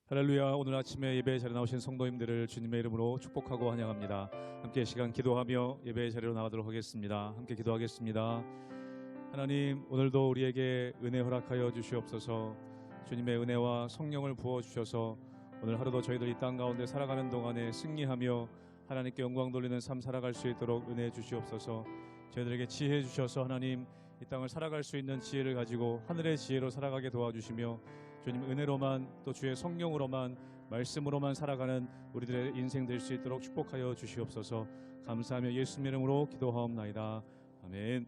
할렐루야. 오늘 아침에 예배의 자리에 나오신 성도님들을 주님의 이름으로 축복하고 환영합니다. 함께 시간 기도하며 예배의 자리로 나가도록 하겠습니다. 함께 기도하겠습니다. 하나님, 오늘도 우리에게 은혜 허락하여 주시옵소서. 주님의 은혜와 성령을 부어주셔서 오늘 하루도 저희들 이 땅 가운데 살아가는 동안에 승리하며 하나님께 영광 돌리는 삶 살아갈 수 있도록 은혜해 주시옵소서. 저희들에게 지혜 주셔서 하나님 이 땅을 살아갈 수 있는 지혜를 가지고 하늘의 지혜로 살아가게 도와주시며 주님 은혜로만 또 주의 성령으로만 말씀으로만 살아가는 우리들의 인생 될 수 있도록 축복하여 주시옵소서. 감사하며 예수님 이름으로 기도하옵나이다. 아멘.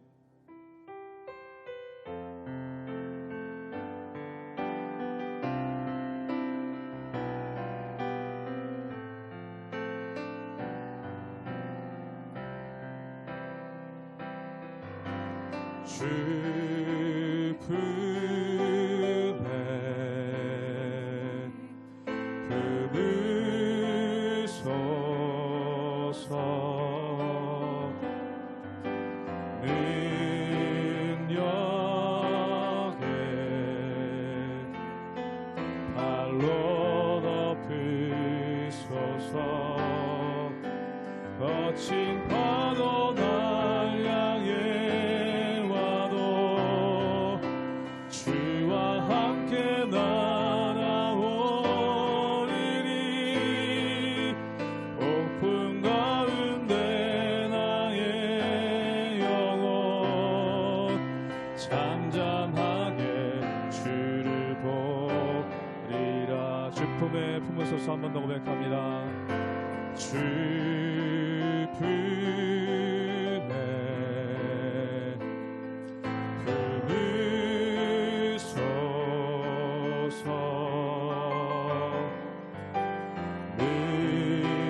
주 품에 품으소서. 능력에 발로 덮으소서. 거친 파도 날 향해 날아오리니 폭풍 가운데 나의 영혼 잠잠하게 주를 보리라. 주 품에 품으소서. 한 번 더 고백합니다. 주 품에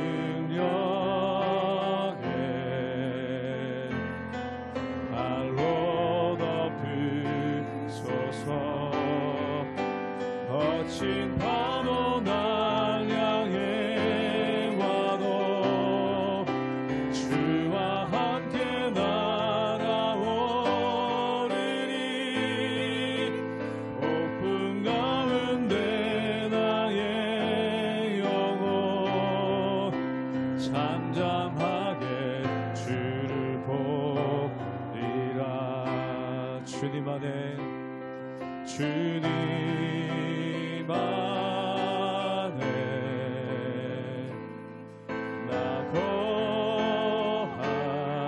능력에 발로 덮으소서. 거친 파도 날 향해 와도 주와 함께 날아오리니 폭풍 가운데 나의 영혼 잠잠하게 주를 보리라. 주님 안에 나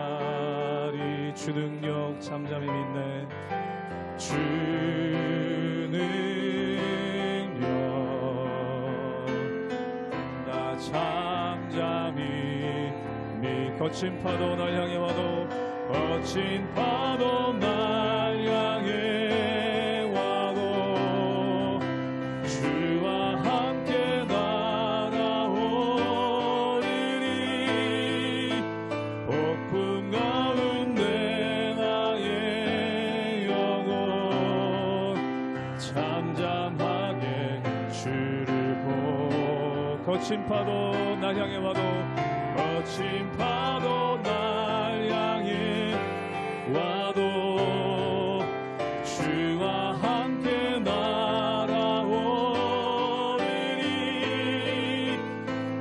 거하리. 주 능력 잠잠히 믿네. 주 능력 나 잠잠히 믿. 거친 파도 날 향해 와도 거친 파도 날 향해 와도 주와 함께 날아오리니 폭풍 가운데 나의 영혼 잠잠하게 주를 보. 거친 파도 날 향해 와도 거친 파도 날 향해 와도 주와 함께 날아오리니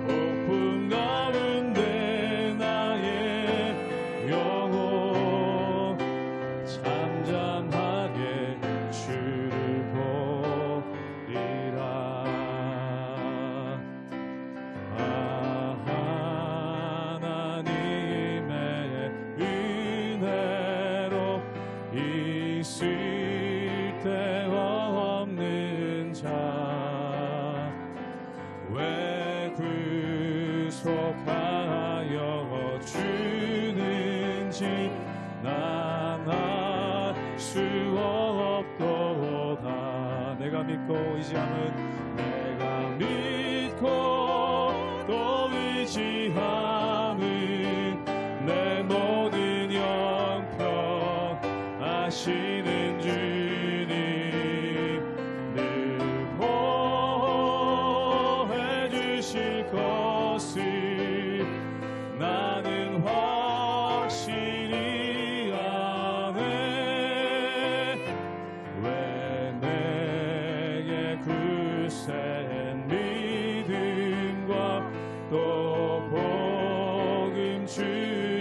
폭풍 가운데 나의 영혼 잠잠하게 주를 보리라. 하나님의 은혜로 있을 데 없는 자 왜 구속하여 주는지 난 알 수 없도다. 내가 믿고 의지함은 내가 믿고 또 의지함은 내 모든 형편 아시는 주님 늘 보호해 주실 것을 나는 확실히 아네. 왜 내게 굳세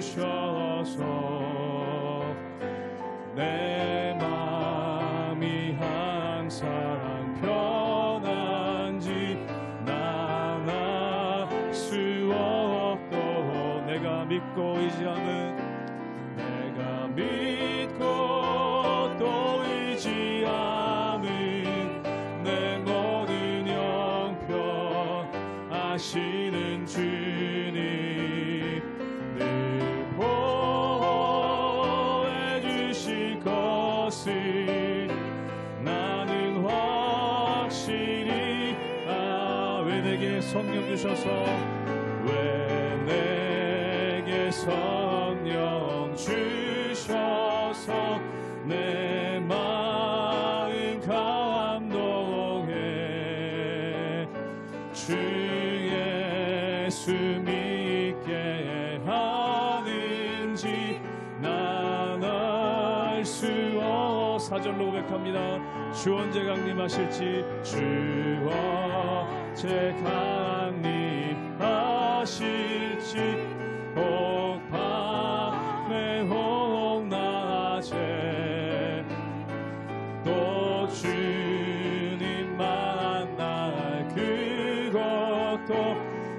주셔서 내 마음이 항상 편한지 난 알 수 없도록 내가 믿고 의지함은 내가 믿고 또 의지함은 내 모든 형편 아시는 주님 늘 보호해 주실 것을 나는 확실히 왜 내게 성령 주셔서 왜 내게 성령 주셔서 내 마음 감동해 주 예수 믿게 하는지 난 알 수 없어 4절로 고백합니다. 주 언제 강림하실지 주 언제 강림하실지 혹 밤에 혹 낮에 또 주님 만날 그것도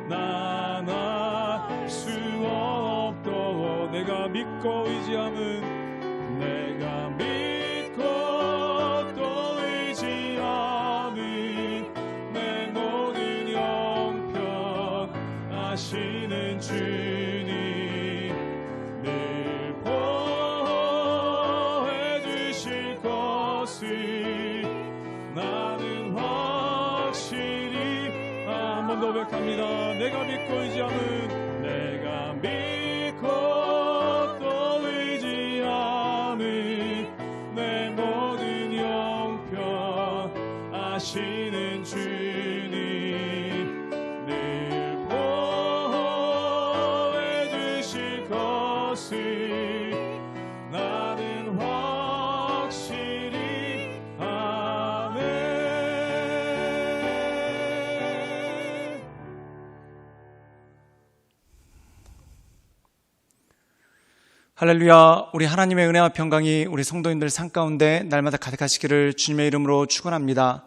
난 알 수 없도록 내가 믿고 의지함은 내가 믿고 또 의지함은 내 모든 형편 아시는 주님 늘 보호해 주실 것을 나는 확실히 한 번 더 고백합니다. 내가 믿고 의지함은 내가 믿고 또 의지함은 내 모든 형편 아시는 주님 늘 보호해 주실 것을 나는 확실히 아멘. 할렐루야. 우리 하나님의 은혜와 평강이 우리 성도님들 삶 가운데 날마다 가득하시기를 주님의 이름으로 축원합니다.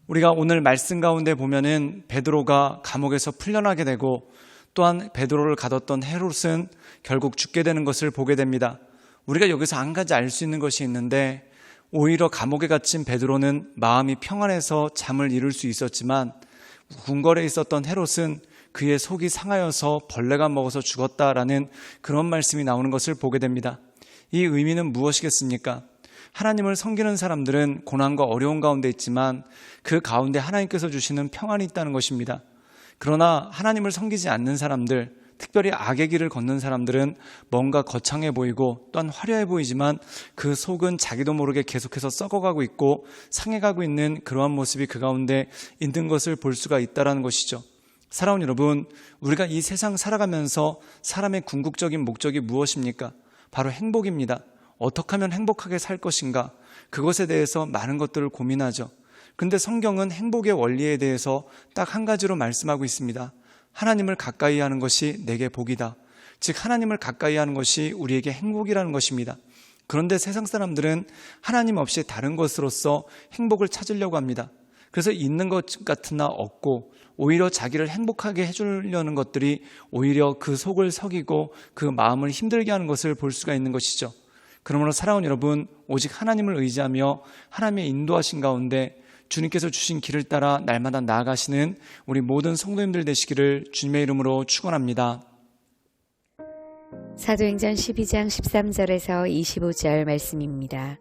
우리가 오늘 말씀 가운데 보면은 베드로가 감옥에서 풀려나게 되고 또한 베드로를 가뒀던 헤롯은 결국 죽게 되는 것을 보게 됩니다. 우리가 여기서 한 가지 알 수 있는 것이 있는데 오히려 감옥에 갇힌 베드로는 마음이 평안해서 잠을 이룰 수 있었지만 궁궐에 있었던 헤롯은 그의 속이 상하여서 벌레가 먹어서 죽었다라는 그런 말씀이 나오는 것을 보게 됩니다. 이 의미는 무엇이겠습니까? 하나님을 섬기는 사람들은 고난과 어려운 가운데 있지만 그 가운데 하나님께서 주시는 평안이 있다는 것입니다. 그러나 하나님을 섬기지 않는 사람들, 특별히 악의 길을 걷는 사람들은 뭔가 거창해 보이고 또한 화려해 보이지만 그 속은 자기도 모르게 계속해서 썩어가고 있고 상해가고 있는 그러한 모습이 그 가운데 있는 것을 볼 수가 있다는 것이죠. 사랑하는 여러분, 우리가 이 세상 살아가면서 사람의 궁극적인 목적이 무엇입니까? 바로 행복입니다. 어떻게 하면 행복하게 살 것인가? 그것에 대해서 많은 것들을 고민하죠. 근데 성경은 행복의 원리에 대해서 딱 한 가지로 말씀하고 있습니다. 하나님을 가까이 하는 것이 내게 복이다. 즉 하나님을 가까이 하는 것이 우리에게 행복이라는 것입니다. 그런데 세상 사람들은 하나님 없이 다른 것으로서 행복을 찾으려고 합니다. 그래서 있는 것 같으나 없고 오히려 자기를 행복하게 해주려는 것들이 오히려 그 속을 속이고 그 마음을 힘들게 하는 것을 볼 수가 있는 것이죠. 그러므로 사랑하는 여러분, 오직 하나님을 의지하며 하나님의 인도하신 가운데 주님께서 주신 길을 따라 날마다 나아가시는 우리 모든 성도님들 되시기를 주님의 이름으로 축원합니다. 사도행전 12장 13절에서 25절 말씀입니다.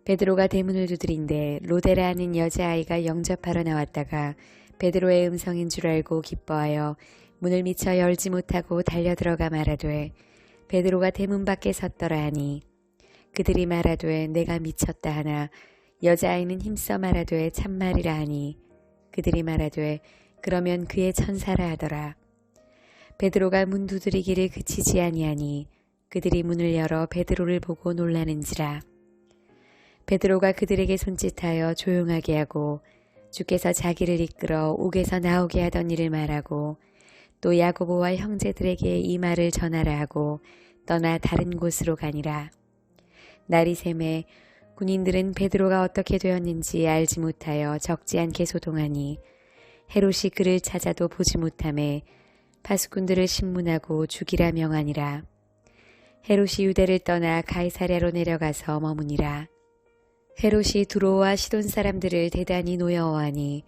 베드로가 대문을 두드린데 로데라 하는 여자아이가 영접하러 나왔다가 베드로의 음성인 줄 알고 기뻐하여 문을 미쳐 열지 못하고 달려들어가 말하되 베드로가 대문 밖에 섰더라 하니 그들이 말하되 내가 미쳤다 하나 여자아이는 힘써 말하되 참말이라 하니 그들이 말하되 그러면 그의 천사라 하더라. 베드로가 문 두드리기를 그치지 아니하니 그들이 문을 열어 베드로를 보고 놀라는지라. 베드로가 그들에게 손짓하여 조용하게 하고 주께서 자기를 이끌어 옥에서 나오게 하던 일을 말하고 또 야고보와 형제들에게 이 말을 전하라 하고 떠나 다른 곳으로 가니라. 날이 새매 군인들은 베드로가 어떻게 되었는지 알지 못하여 적지 않게 소동하니 헤롯이 그를 찾아도 보지 못하매 파수꾼들을 신문하고 죽이라 명하니라. 헤롯이 유대를 떠나 가이사랴로 내려가서 머무니라. 헤롯이 두로와 시돈 사람들을 대단히 노여워하니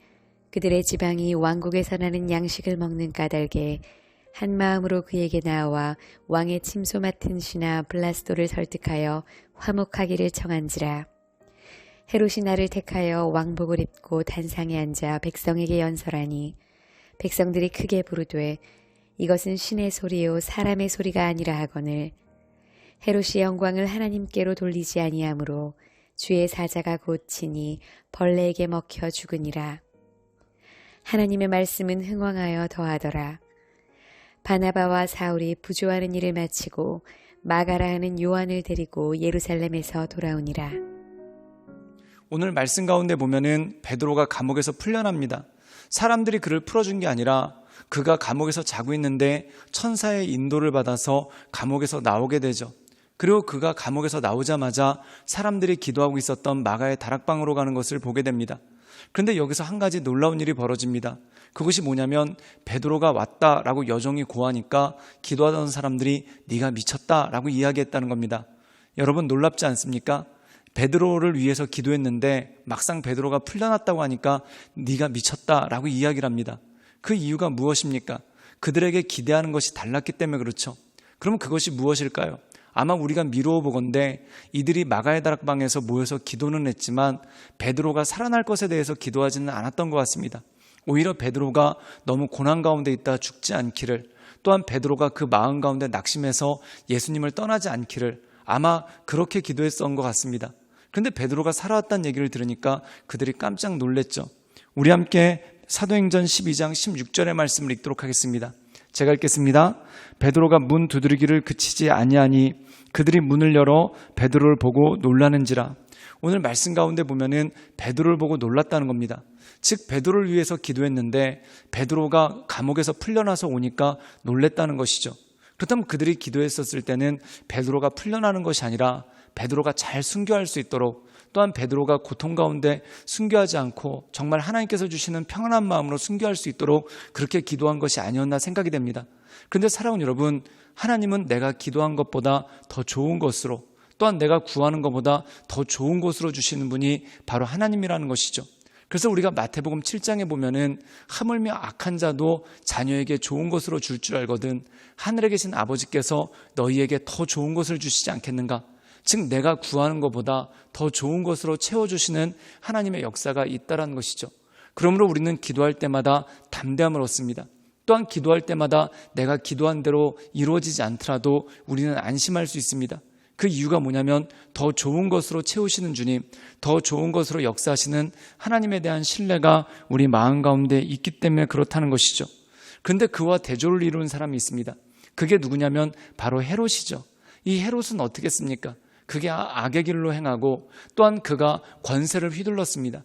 그들의 지방이 왕국에서 나는 양식을 먹는 까닭에 한 마음으로 그에게 나와 왕의 침소 맡은 신하 블라스도를 설득하여 화목하기를 청한지라. 헤롯이 나를 택하여 왕복을 입고 단상에 앉아 백성에게 연설하니 백성들이 크게 부르되 이것은 신의 소리요 사람의 소리가 아니라 하거늘 헤롯이 영광을 하나님께로 돌리지 아니하므로 주의 사자가 고치니 벌레에게 먹혀 죽으니라. 하나님의 말씀은 흥왕하여 더하더라. 바나바와 사울이 부조하는 일을 마치고 마가라 하는 요한을 데리고 예루살렘에서 돌아오니라. 오늘 말씀 가운데 보면은 베드로가 감옥에서 풀려납니다. 사람들이 그를 풀어준 게 아니라 그가 감옥에서 자고 있는데 천사의 인도를 받아서 감옥에서 나오게 되죠. 그리고 그가 감옥에서 나오자마자 사람들이 기도하고 있었던 마가의 다락방으로 가는 것을 보게 됩니다. 그런데 여기서 한 가지 놀라운 일이 벌어집니다. 그것이 뭐냐면 베드로가 왔다라고 여종이 고하니까 기도하던 사람들이 네가 미쳤다라고 이야기했다는 겁니다. 여러분 놀랍지 않습니까? 베드로를 위해서 기도했는데 막상 베드로가 풀려났다고 하니까 네가 미쳤다라고 이야기를 합니다. 그 이유가 무엇입니까? 그들에게 기대하는 것이 달랐기 때문에 그렇죠. 그럼 그것이 무엇일까요? 아마 우리가 미루어 보건대 이들이 마가의 다락방에서 모여서 기도는 했지만 베드로가 살아날 것에 대해서 기도하지는 않았던 것 같습니다. 오히려 베드로가 너무 고난 가운데 있다 죽지 않기를, 또한 베드로가 그 마음 가운데 낙심해서 예수님을 떠나지 않기를 아마 그렇게 기도했던 것 같습니다. 그런데 베드로가 살아왔다는 얘기를 들으니까 그들이 깜짝 놀랐죠. 우리 함께 사도행전 12장 16절의 말씀을 읽도록 하겠습니다. 제가 읽겠습니다. 베드로가 문 두드리기를 그치지 아니하니 그들이 문을 열어 베드로를 보고 놀라는지라. 오늘 말씀 가운데 보면은 베드로를 보고 놀랐다는 겁니다. 즉 베드로를 위해서 기도했는데 베드로가 감옥에서 풀려나서 오니까 놀랬다는 것이죠. 그렇다면 그들이 기도했었을 때는 베드로가 풀려나는 것이 아니라 베드로가 잘 순교할 수 있도록, 또한 베드로가 고통 가운데 순교하지 않고 정말 하나님께서 주시는 평안한 마음으로 순교할 수 있도록 그렇게 기도한 것이 아니었나 생각이 됩니다. 그런데 사랑하는 여러분, 하나님은 내가 기도한 것보다 더 좋은 것으로, 또한 내가 구하는 것보다 더 좋은 것으로 주시는 분이 바로 하나님이라는 것이죠. 그래서 우리가 마태복음 7장에 보면은 하물며 악한 자도 자녀에게 좋은 것으로 줄 줄 알거든 하늘에 계신 아버지께서 너희에게 더 좋은 것을 주시지 않겠는가? 즉 내가 구하는 것보다 더 좋은 것으로 채워주시는 하나님의 역사가 있다는 것이죠. 그러므로 우리는 기도할 때마다 담대함을 얻습니다. 또한 기도할 때마다 내가 기도한 대로 이루어지지 않더라도 우리는 안심할 수 있습니다. 그 이유가 뭐냐면 더 좋은 것으로 채우시는 주님, 더 좋은 것으로 역사하시는 하나님에 대한 신뢰가 우리 마음 가운데 있기 때문에 그렇다는 것이죠. 그런데 그와 대조를 이루는 사람이 있습니다. 그게 누구냐면 바로 헤롯이죠. 이 헤롯은 어떻게 했습니까? 그게 악의 길로 행하고 또한 그가 권세를 휘둘렀습니다.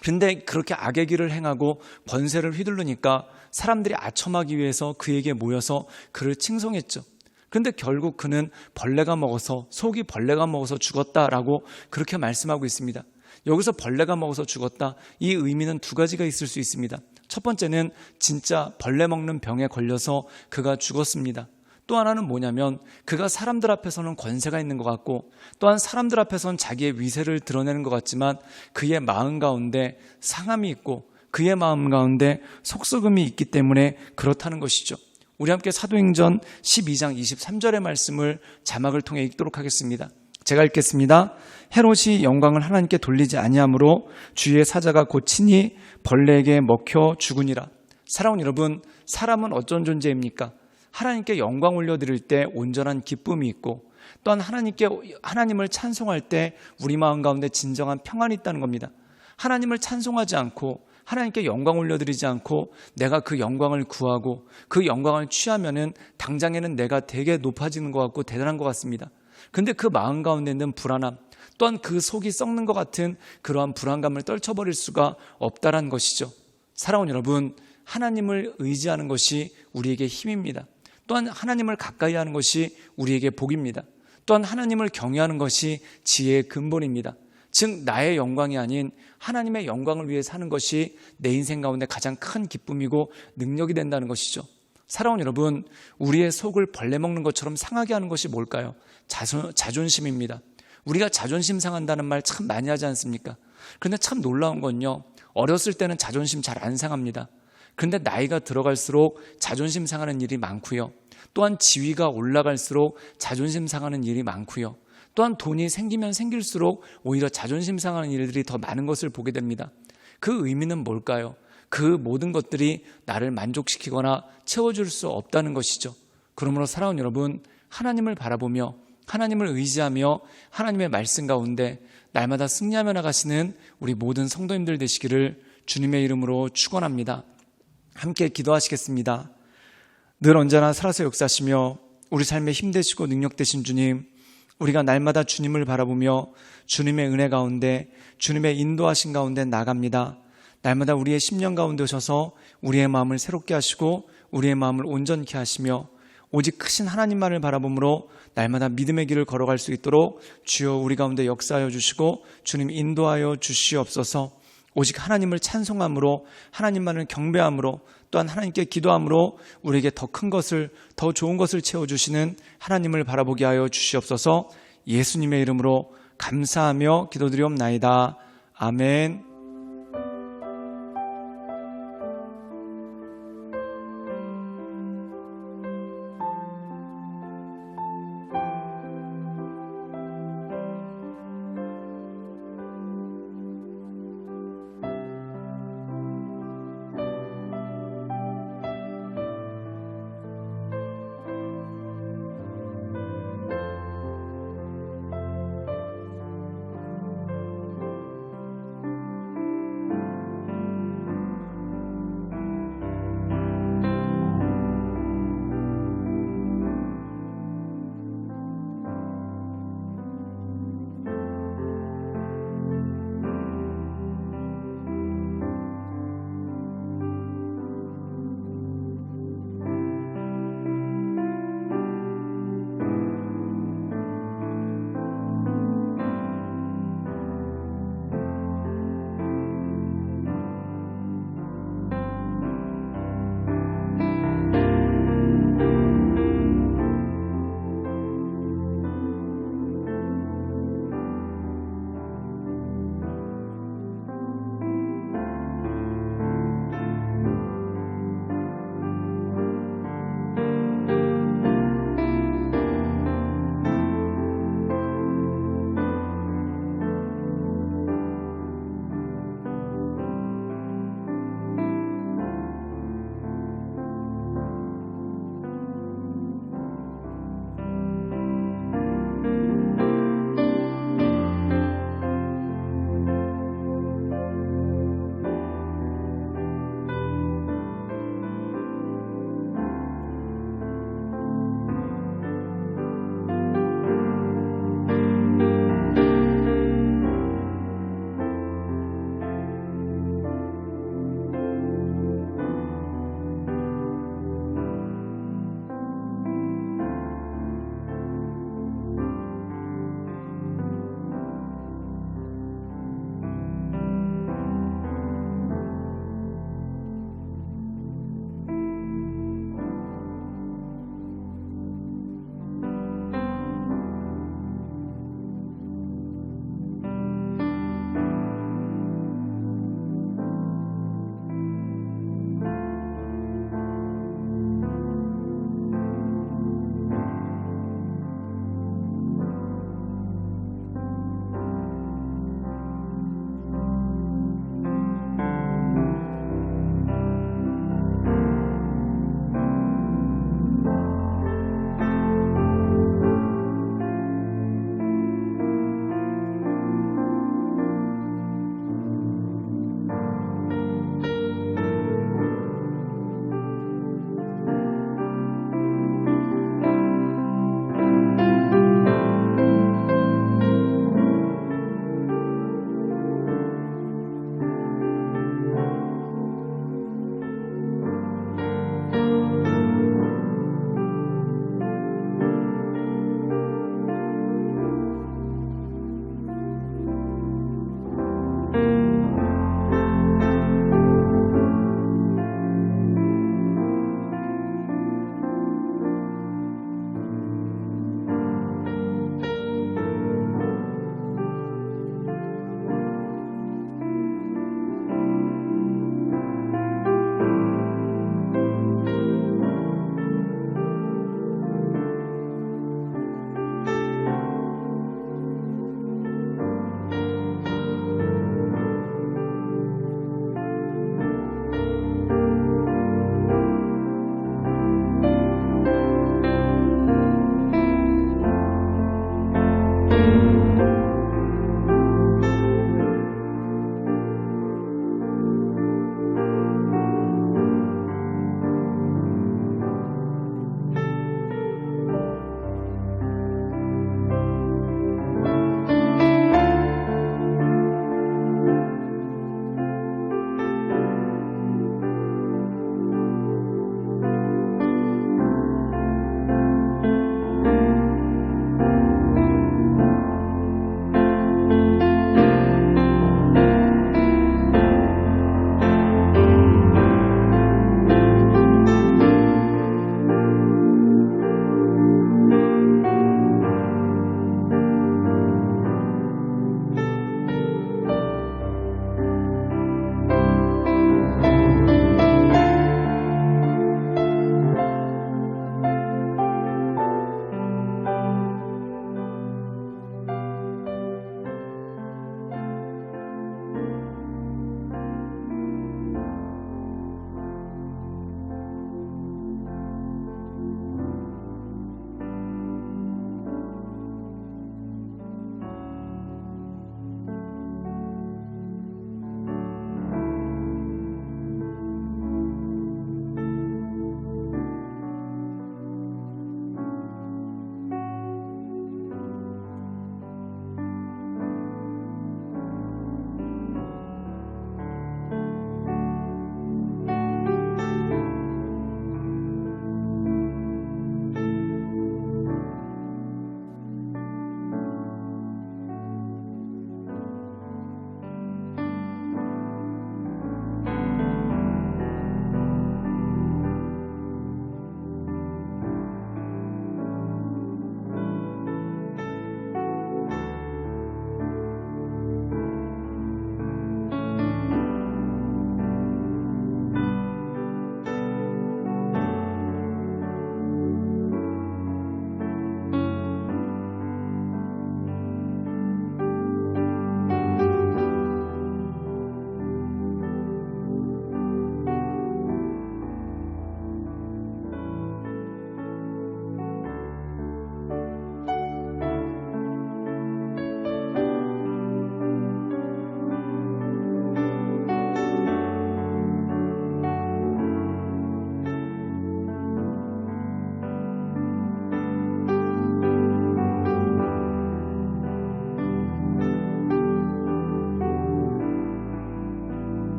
그런데 그렇게 악의 길을 행하고 권세를 휘둘르니까 사람들이 아첨하기 위해서 그에게 모여서 그를 칭송했죠. 그런데 결국 그는 벌레가 먹어서, 속이 벌레가 먹어서 죽었다라고 그렇게 말씀하고 있습니다. 여기서 벌레가 먹어서 죽었다, 이 의미는 두 가지가 있을 수 있습니다. 첫 번째는 진짜 벌레 먹는 병에 걸려서 그가 죽었습니다. 또 하나는 뭐냐면 그가 사람들 앞에서는 권세가 있는 것 같고 또한 사람들 앞에서는 자기의 위세를 드러내는 것 같지만 그의 마음 가운데 상함이 있고 그의 마음 가운데 속썩음이 있기 때문에 그렇다는 것이죠. 우리 함께 사도행전 12장 23절의 말씀을 자막을 통해 읽도록 하겠습니다. 제가 읽겠습니다. 헤롯이 영광을 하나님께 돌리지 아니하므로 주의 사자가 고치니 벌레에게 먹혀 죽으니라. 사랑하는 여러분, 사람은 어떤 존재입니까? 하나님께 영광 올려드릴 때 온전한 기쁨이 있고 또한 하나님을 찬송할 때 우리 마음 가운데 진정한 평안이 있다는 겁니다. 하나님을 찬송하지 않고 하나님께 영광 올려드리지 않고 내가 그 영광을 구하고 그 영광을 취하면은 당장에는 내가 되게 높아지는 것 같고 대단한 것 같습니다. 그런데 그 마음 가운데 있는 불안함, 또한 그 속이 썩는 것 같은 그러한 불안감을 떨쳐버릴 수가 없다는 것이죠. 사랑하는 여러분, 하나님을 의지하는 것이 우리에게 힘입니다. 또한 하나님을 가까이 하는 것이 우리에게 복입니다. 또한 하나님을 경외하는 것이 지혜의 근본입니다. 즉 나의 영광이 아닌 하나님의 영광을 위해 사는 것이 내 인생 가운데 가장 큰 기쁨이고 능력이 된다는 것이죠. 사랑하는 여러분, 우리의 속을 벌레 먹는 것처럼 상하게 하는 것이 뭘까요? 자존심입니다. 우리가 자존심 상한다는 말 참 많이 하지 않습니까? 그런데 참 놀라운 건요, 어렸을 때는 자존심 잘 안 상합니다. 그런데 나이가 들어갈수록 자존심 상하는 일이 많고요. 또한 지위가 올라갈수록 자존심 상하는 일이 많고요. 또한 돈이 생기면 생길수록 오히려 자존심 상하는 일들이 더 많은 것을 보게 됩니다. 그 의미는 뭘까요? 그 모든 것들이 나를 만족시키거나 채워줄 수 없다는 것이죠. 그러므로 사랑하는 여러분, 하나님을 바라보며 하나님을 의지하며 하나님의 말씀 가운데 날마다 승리하며 나가시는 우리 모든 성도님들 되시기를 주님의 이름으로 축원합니다. 함께 기도하시겠습니다. 늘 언제나 살아서 역사하시며 우리 삶에 힘되시고 능력되신 주님, 우리가 날마다 주님을 바라보며 주님의 은혜 가운데 주님의 인도하신 가운데 나갑니다. 날마다 우리의 심령 가운데 오셔서 우리의 마음을 새롭게 하시고 우리의 마음을 온전케 하시며 오직 크신 하나님만을 바라보므로 날마다 믿음의 길을 걸어갈 수 있도록 주여 우리 가운데 역사하여 주시고 주님 인도하여 주시옵소서. 오직 하나님을 찬송함으로 하나님만을 경배함으로 또한 하나님께 기도함으로 우리에게 더 큰 것을 더 좋은 것을 채워주시는 하나님을 바라보게 하여 주시옵소서. 예수님의 이름으로 감사하며 기도드리옵나이다. 아멘.